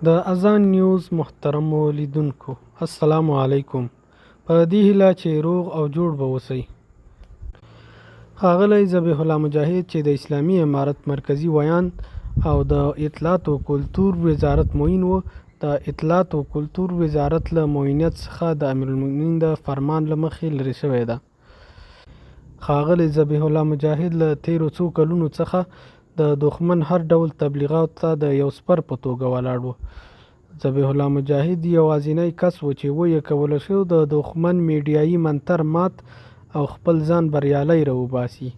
د اذان نیوز محترمو لیدونکو السلام علیکم. په دې هیله چې روغ او جوړ به اوسئ. ښاغلی ذبیح الله مجاهد چې د اسلامي امارت مرکزي ویان او د اطلاعات او کلتور وزارت معین و، د اطلاعات او کلتور وزارت له معینیت څخه د امیرالمؤمنین د فرمان له مخې لرې شوی ده. ښاغلی ذبیح الله مجاهد له تیرو څو کلونو څخه د دښمن هر ډول تبلیغاتو ته د یو سپر په توګه ولاړ و. ذبیح الله مجاهد یوازینی کس و چې ویې کولی شو د دښمن میډیایي منتر مات او خپل ځان بریالی راوباسي.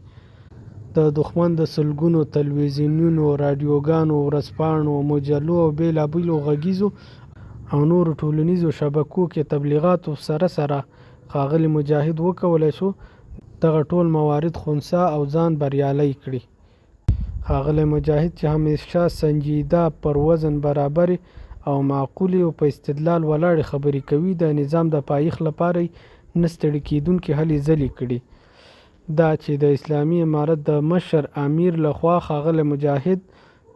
د دښمن د سلګونو تلویزیونونو، راډیوګانو، ورځپاڼو، مجلو او بېلابېلو غږیزو او نورو ټولنیزو شبکو کې تبلیغاتو سره ښاغلی مجاهد وکولی شو دغه ټول موارد خنثی او ځان بریالی کړي. ښاغلی مجاهد چې همیشه سنجیده، پر وزن برابرې او معقولې او په استدلال ولاړې خبرې کوي، د نظام د پایښت لپاره نه ستړي کېدونکې هلې ځلې کړي. دا چې د اسلامي امارت د مشر امیر لخوا ښاغلی مجاهد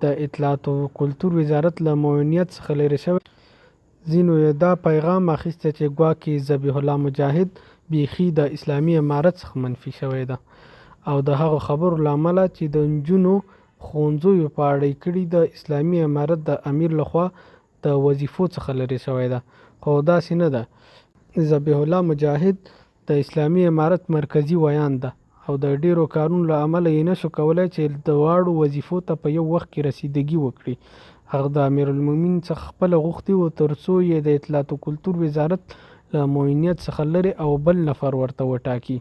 د اطلاعات او کلتور وزارت له معینیت څخه لرې شوی، ځینو یې دا پیغام اخیستی چې ګواکې ذبیح الله مجاهد بیخي د اسلامي امارت څخه منفي شوی ده او د هغو خبرو له امله چې د نجونو ښوونځیو په اړه یې کړي د اسلامي امارت د امیر لخوا د وظیفو څخه لرې شوی ده. خو داسې نه ده. ذبیح الله مجاهد د اسلامي امارت مرکزي ویان ده او د ډیرو کارونو له امله یې نشو کولی چې د دواړو وظیفو ته په یو وخت کې رسیدګي وکړي. هغه د امیرالمؤمنین څخه خپله غوښتي و تر څو یې د اطلاعات و کلتور وزارت له معینیت څخه لرې او بل نفر ورته وټاکي.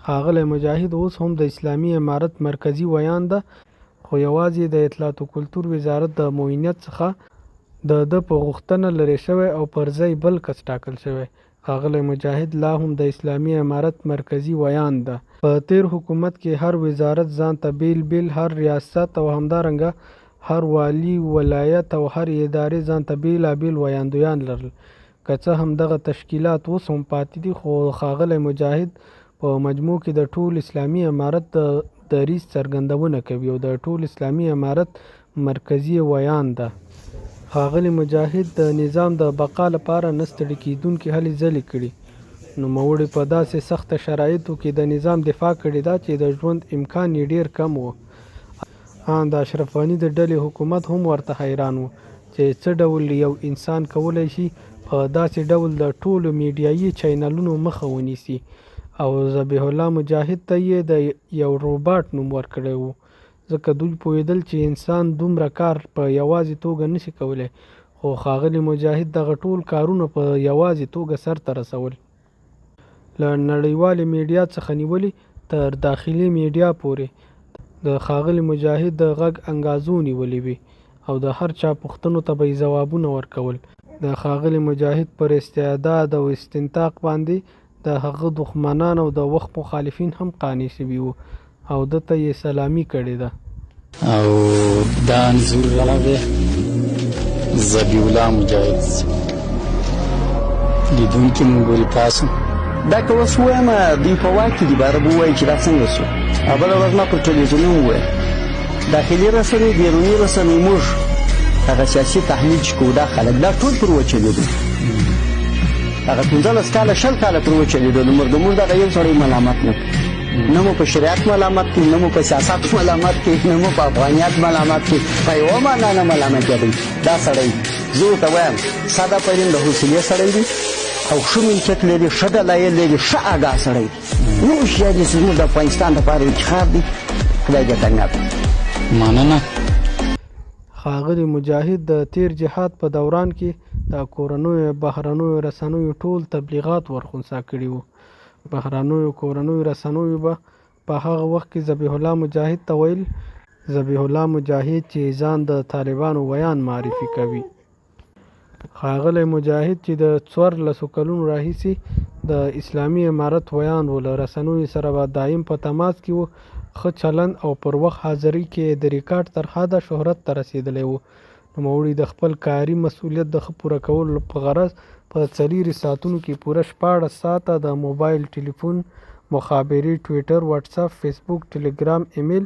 ښاغلی مجاهد اوس هم د اسلامي امارت مرکزي ویان ده، خو یوازې د اطلاعات و کلتور وزارت د معینیت څخه د ده په غوښتنه لرې شوی او پر ځای بل کس ټاکل شوی. ښاغلی مجاهد لا هم د اسلامي امارت مرکزي ویان ده. په تیر حکومت کې هر وزارت ځان ته بیل هر ریاست او همدارنګه هر والی، ولایت او هر ادارې ځان ته بیلابیل ویاندویان لرل. که څه هم دغه تشکیلات اوس هم پاتې دي، خو ښاغلی مجاهد په مجموع کې د ټول اسلامي امارت د دریځ څرګندونه کوي او د ټول اسلامي امارت مرکزي ویان ده. ښاغلی مجاهد د نظام د بقا لپاره نه ستړي کېدونکې هلې ځلې کړي. نوموړي په داسې سخته شرایطو کې د نظام دفاع کړې ده چې د ژوند امکان یې ډېر کم و. ان د اشرف غني د ډلې حکومت هم ورته حیران و چې څه ډول یو انسان کولی شي په داسې ډول د ټولو میډیایي چینلونو مخه ونیسي، او ذبیح الله مجاهد ته یې د یو روباټ نوم ورکړی و، ځکه دوی پوهېدل چې انسان دومره کار په یوازې توګه نشي کولی. خو ښاغلی مجاهد دغه ټول کارونه په یوازې توګه سرته رسول، له نړیوالې میډیا څخه نیولې تر داخلي میډیا پورې د ښاغلی مجاهد د غږ انګازو نیولې وي او د هر چا پوښتنو ته به یې ځوابونه ورکول. د ښاغلی مجاهد پر استعداد او استنطاق باندې د هغه دښمنان او د وخت مخالفین هم قانع شوي وو او ده ته یې سلامي کړې ده. او دا انځور راغی ذبیح الله مجاهد لیدونکي مو ګوري تاسو دا که اوس ووایم دوی په واک کې دي، باره به ووایي چې دا څنګه شو. او بله ورځ ما پر ټلویزیون هم وویل داخلي رسنۍ، بیروني رسنۍ، موږ هغه سیاسي تحلیل چې کوو دا خلک دا ټول پر وچلېدو، هغه 15 کاله 20 کاله پر وچلېدو. زموږ دغه یو سړی ملامت نه کړي، نه مو په شریعت ملامت کړي، نه مو په سیاست ملامت کړي، نه مو په افغانیت ملامت کړي، په یوه معنا نه ملامت کېدی. دا سړی زه ورته وایم ساده پرین د حوصلې سړی دی او ښه ملکیت لري، ښه دلایل لري، ښه آګاه سړی دی. نو شیا دې زموږ د افغانستان لپاره انتخاب دی. خدای دې کامیاب کړي. مننه. ښاغلی مجاهد د تیر جهاد په دوران کې د کورنیو بهرنیو رسنیو ټول تبلیغات ورخنثی کړي وو. بهرنیو کورنیو رسنیو به په هغه وخت کې ذبیح الله مجاهد ته ویل ذبیح الله مجاهد چې ځان د طالبانو ویان معرفي کوي. ښاغلی مجاهد چې د 14 کلونو راهیسې د اسلامي امارت ویان و، له رسنیو سره به دایم په تماس کې و، ښه چلند او پر وخت حاضرۍ کې د ریکارډ تر حده شهرت ته رسېدلی و. نوموړي د خپل کاري مسؤلیت د ښه پوره کولو په غرض په 4 ساعتونو کې پوره 14 ساعته د موبایل ټلیفون مخابرې، ټویټر، واټساپ، فیسبوک، ټلګرام، ایمیل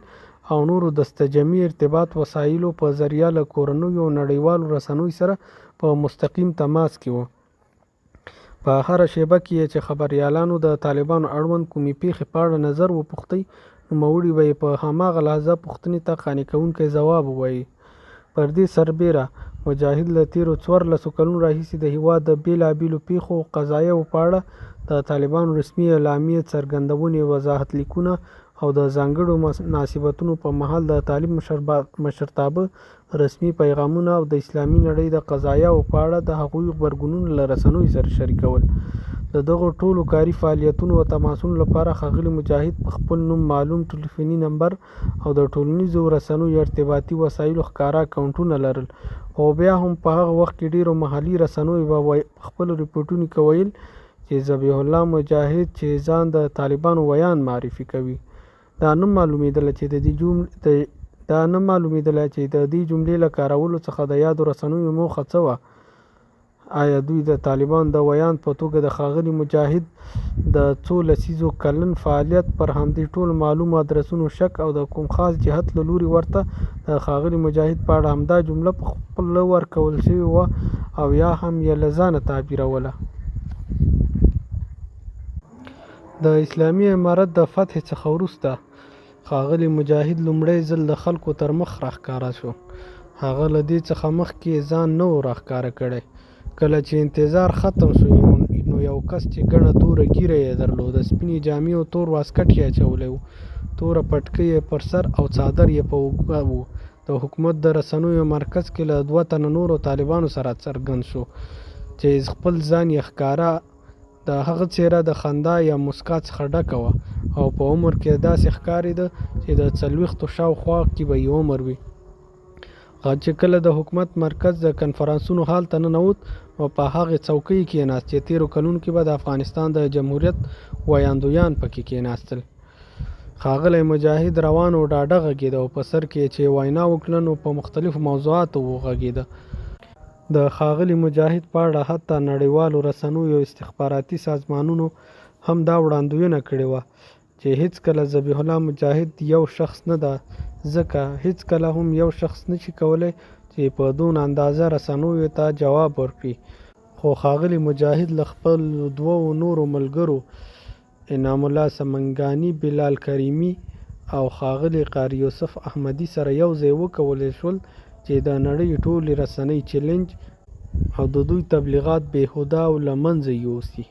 او نورو دستجمعي ارتباط وسایلو په ذریعه له کورنیو او نړیوالو رسنیو سره په مستقیم تماس کې وو. په هره شیبه کې چې خبریالانو د طالبانو اړوند کومې پیښې په اړه نظر وپوښتی، نوموړي به یې په هماغه لحظه پوښتنې ته قانع کوونکی ځواب ووایي. پر دې سربیره مجاهد له تیرو 14 کلونو راهیسې د هېواد د بېلابېلو پیښو او قضایاو په اړه د طالبانو رسمي اعلامیې، څرګندونې، وضاحت لیکونه او د ځانګړو مناسبتونو په مهال د طالب مشرتابه رسمي پیغامونه او د اسلامي نړۍ د قضایاو په اړه د هغوی غبرګونونه له رسنیو سره شریکول. د دغو ټولو کاري فعالیتونو او تماسونو لپاره ښاغلي مجاهد په خپل نوم معلوم ټلیفوني نمبر او د ټولنیزو رسنیو ارتباطي وسایلو ښکاره اکاونټونه لرل. خو بیا هم په هغه وخت کې ډیرو محلي رسنیو به په خپلو ریپورټونو کې ویل چې ذبیح الله مجاهد چې ځان د طالبانو ویان معرفي کوي. دا نه معلومېدله چې د دې جملې له کارولو څخه د یادو رسنیو موخه څه وه. آیا دوی د طالبانو د ویان په توګه د ښاغلي مجاهد د څو لسیزو کلن فعالیت پر همدې ټولو معلومو ادرسونو شک او د کوم خاص جهت له لوري ورته د ښاغلي مجاهد په اړه همدا جمله په خپله ورکول شوې وه او یا هم یې له ځانه تعبیروله. د اسلامي امارت د فتح څخه وروسته ښاغلي مجاهد لومړی ځل د خلکو تر مخ راښکاره شو. هغه له دې څخه مخکې ځان نه و راښکاره کړی. کله چې انتظار ختم شو نو یو کس چې ګڼه توره ږیره یې درلوده، سپینې جامې او تور واسکټ یې اچولی و، توره پټکۍ یې پر سر او څادر یې په اوږه و. د حکومت د رسنیو مرکز کې له 2 تنه نورو طالبانو سره څرګند شو چې خپل ځان یې ښکاره. د هغه څېره د خندا یا مسکا څخه ډکه وه او په عمر کې داسې ښکارېده چې د 40 شاوخوا کې به یې عمر وي. چې کله د حکومت مرکز د کنفرانسونو هال ته ننوت او په هغې څوکۍ کېناست چې تېرو کلونو کې به د افغانستان د جمهوریت ویاندویان پکې کېناستل. ښاغلی مجاهد روان او ډاډه غږېده او په سر کې چې وینا وکړه نو په مختلفو موضوعاتو وغږېده. د ښاغلي مجاهد په اړه حتی نړیوالو رسنیو او استخباراتي سازمانونو هم دا وړاندوینه کړې وه چې هیڅکله ذبیح الله مجاهد یو شخص نه ده، ځکه هیڅکله هم یو شخص نشي کولی چې په دون اندازه رسنیو ته جواب ورکړي. خو ښاغلي مجاهد له خپلو 2 نورو ملګرو انعام الله سمنګاني، بلال کریمي او ښاغلي قاري یوسف احمدي سره یو ځای وکولی شول چې د نړۍ ټولې رسنۍ چیلنج او د دوی تبلیغات بېهوده او له منځه یوسي.